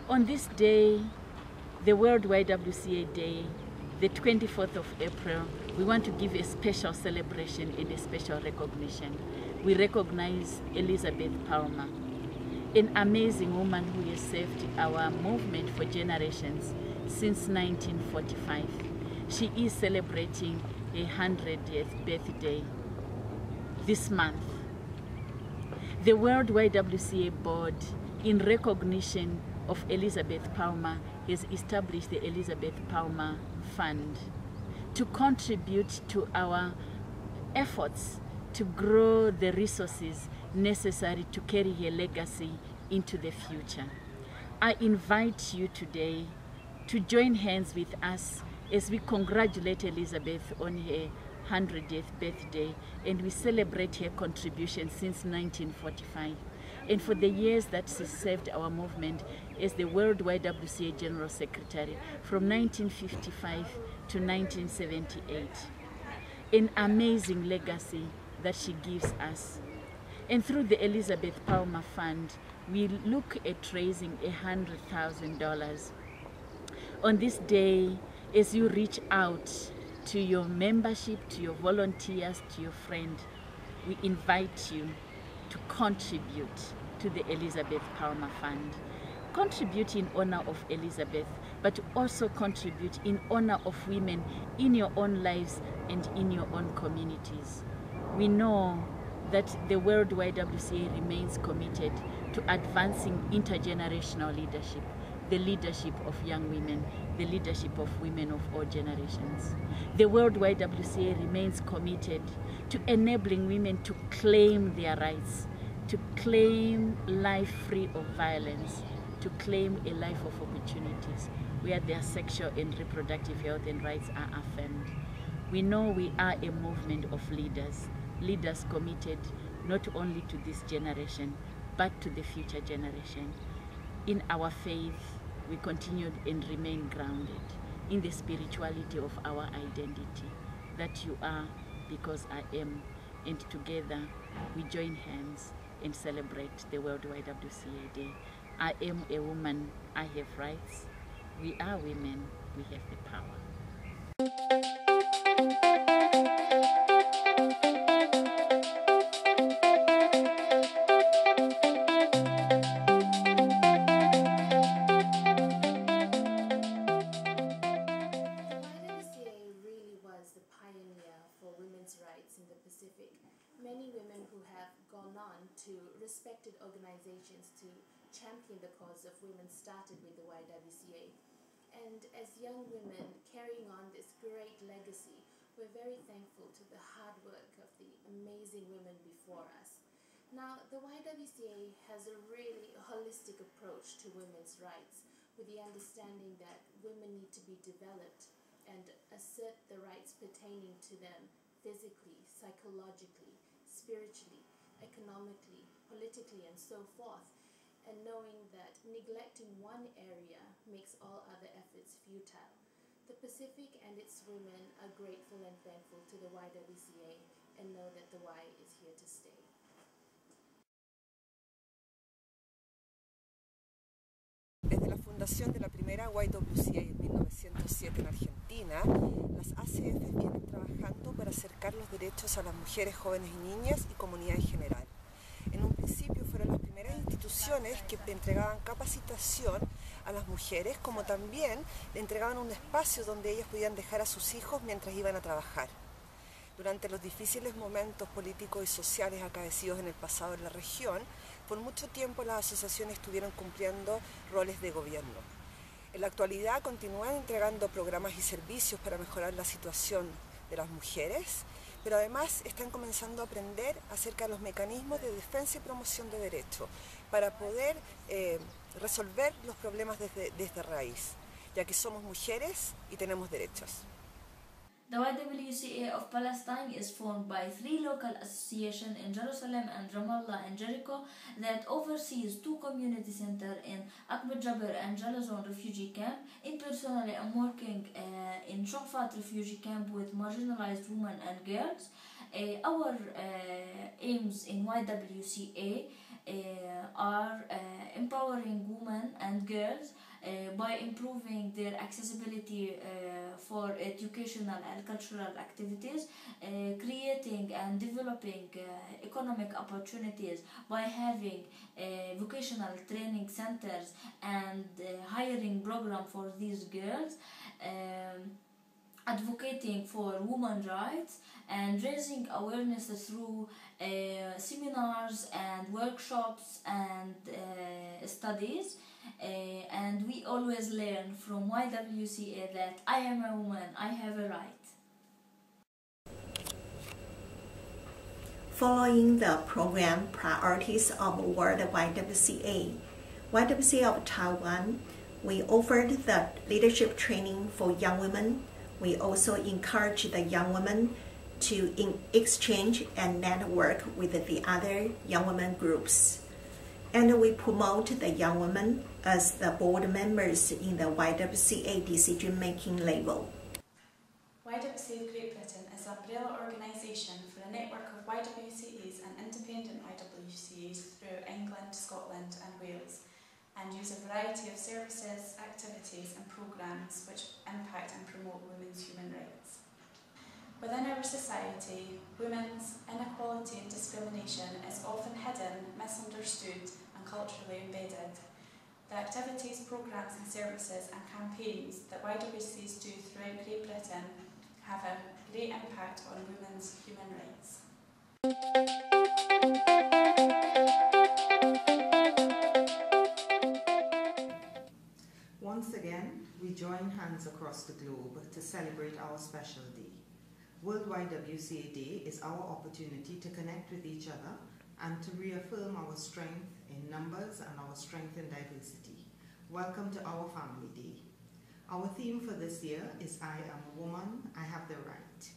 On this day, the World YWCA Day, the 24th of April, we want to give a special celebration and a special recognition. We recognize Elizabeth Palmer, an amazing woman who has served our movement for generations since 1945. She is celebrating a 100th birthday this month. The World YWCA Board, in recognition of Elizabeth Palmer, has established the Elizabeth Palmer Fund to contribute to our efforts to grow the resources necessary to carry her legacy into the future. I invite you today to join hands with us as we congratulate Elizabeth on her 100th birthday, and we celebrate her contribution since 1945. And for the years that she served our movement as the World YWCA General Secretary from 1955 to 1978. An amazing legacy that she gives us. And through the Elizabeth Palmer Fund, we look at raising $100,000. On this day, as you reach out to your membership, to your volunteers, to your friend, we invite you to contribute to the Elizabeth Palmer Fund. Contribute in honor of Elizabeth, but also contribute in honor of women in your own lives and in your own communities. We know that the World YWCA remains committed to advancing intergenerational leadership, the leadership of young women, the leadership of women of all generations. The World YWCA remains committed to enabling women to claim their rights, to claim life free of violence, to claim a life of opportunities where their sexual and reproductive health and rights are affirmed. We know we are a movement of leaders, leaders committed not only to this generation, but to the future generation. In our faith, we continue and remain grounded in the spirituality of our identity, that you are because I am, and together we join hands and celebrate the World YWCA Day. I am a woman, I have rights. We are women, we have the power. Many women who have gone on to respected organizations to champion the cause of women started with the YWCA. And as young women carrying on this great legacy, we're very thankful to the hard work of the amazing women before us. Now, the YWCA has a really holistic approach to women's rights, with the understanding that women need to be developed and assert the rights pertaining to them physically, psychologically, spiritually, economically, politically, and so forth, and knowing that neglecting one area makes all other efforts futile. The Pacific and its women are grateful and thankful to the YWCA and know that the Y is here to stay. Desde la fundación de la primera YWCA en 1907 en Argentina, las ACF vienen trabajando para acercar los derechos a las mujeres, jóvenes y niñas y comunidad en general. En un principio fueron las primeras instituciones que entregaban capacitación a las mujeres, como también le entregaban un espacio donde ellas podían dejar a sus hijos mientras iban a trabajar. Durante los difíciles momentos políticos y sociales acaecidos en el pasado en la región, por mucho tiempo las asociaciones estuvieron cumpliendo roles de gobierno. En la actualidad continúan entregando programas y servicios para mejorar la situación de las mujeres, pero además están comenzando a aprender acerca de los mecanismos de defensa y promoción de derechos para poder resolver los problemas desde raíz, ya que somos mujeres y tenemos derechos. The YWCA of Palestine is formed by 3 local associations in Jerusalem and Ramallah and Jericho that oversees 2 community centers in Akbar Jabir and Jalazon refugee camp. In personally, I'm working in Shafat refugee camp with marginalized women and girls. Our aims in YWCA are empowering women and girls by improving their accessibility for educational and cultural activities, creating and developing economic opportunities by having vocational training centers and hiring program for these girls, advocating for women's rights and raising awareness through seminars and workshops and studies. And we always learn from YWCA that I am a woman, I have a right. Following the program priorities of World YWCA, YWCA of Taiwan, we offered the leadership training for young women. We also encourage the young women to exchange and network with the other young women groups. And we promote the young women as the board members in the YWCA decision-making level. YWCA Great Britain is an umbrella organisation for a network of YWCAs and independent YWCAs through England, Scotland and Wales, and use a variety of services, activities and programmes which impact and promote women's human rights. Within our society, women's inequality and discrimination is often hidden, misunderstood and culturally embedded. The activities, programmes and services and campaigns that YWCAs do throughout Great Britain have a great impact on women's human rights. Once again, we join hands across the globe to celebrate our special day. World YWCA Day is our opportunity to connect with each other and to reaffirm our strength in numbers and our strength in diversity. Welcome to our Family Day. Our theme for this year is I am a woman, I have the right.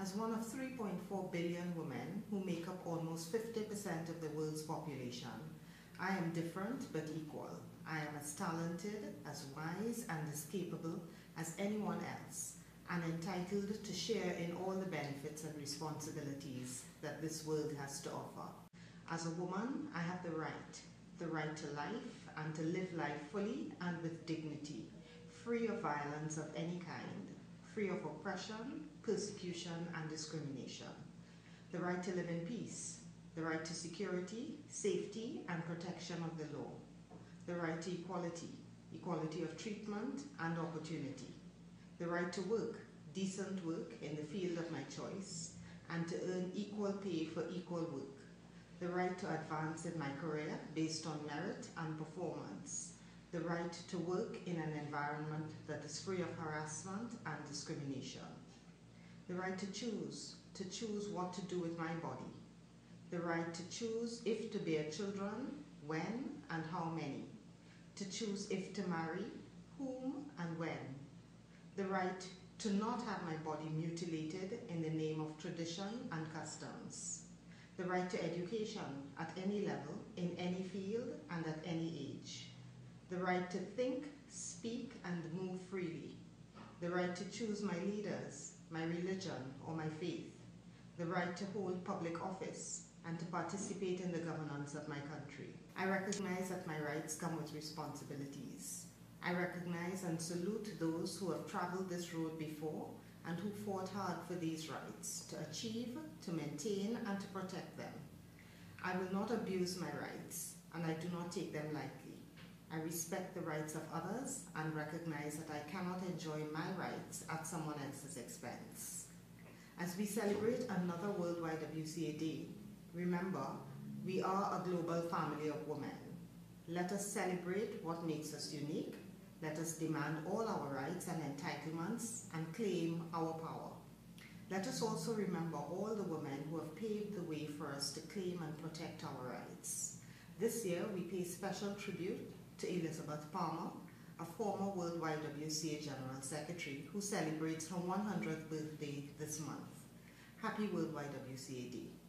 As one of 3.4 billion women who make up almost 50% of the world's population, I am different but equal. I am as talented, as wise and as capable as anyone else, and entitled to share in all the benefits and responsibilities that this world has to offer. As a woman, I have the right to life and to live life fully and with dignity, free of violence of any kind, free of oppression, persecution and discrimination. The right to live in peace, the right to security, safety and protection of the law, the right to equality, equality of treatment and opportunity, the right to work, decent work in the field of my choice, and to earn equal pay for equal work, the right to advance in my career based on merit and performance, the right to work in an environment that is free of harassment and discrimination, the right to choose what to do with my body, the right to choose if to bear children, when and how many, to choose if to marry, whom and when, the right to not have my body mutilated in the name of tradition and customs, the right to education at any level, in any field and at any age, the right to think, speak and move freely, the right to choose my leaders, my religion or my faith, the right to hold public office and to participate in the governance of my country. I recognize that my rights come with responsibilities. I recognize and salute those who have traveled this road before and who fought hard for these rights, to achieve, to maintain and to protect them. I will not abuse my rights and I do not take them lightly. I respect the rights of others and recognize that I cannot enjoy my rights at someone else's expense. As we celebrate another World YWCA Day, remember, we are a global family of women. Let us celebrate what makes us unique. Let us demand all our rights and entitlements and claim our power. Let us also remember all the women who have paved the way for us to claim and protect our rights. This year, we pay special tribute to Elizabeth Palmer, a former World YWCA General Secretary who celebrates her 100th birthday this month. Happy World YWCA Day.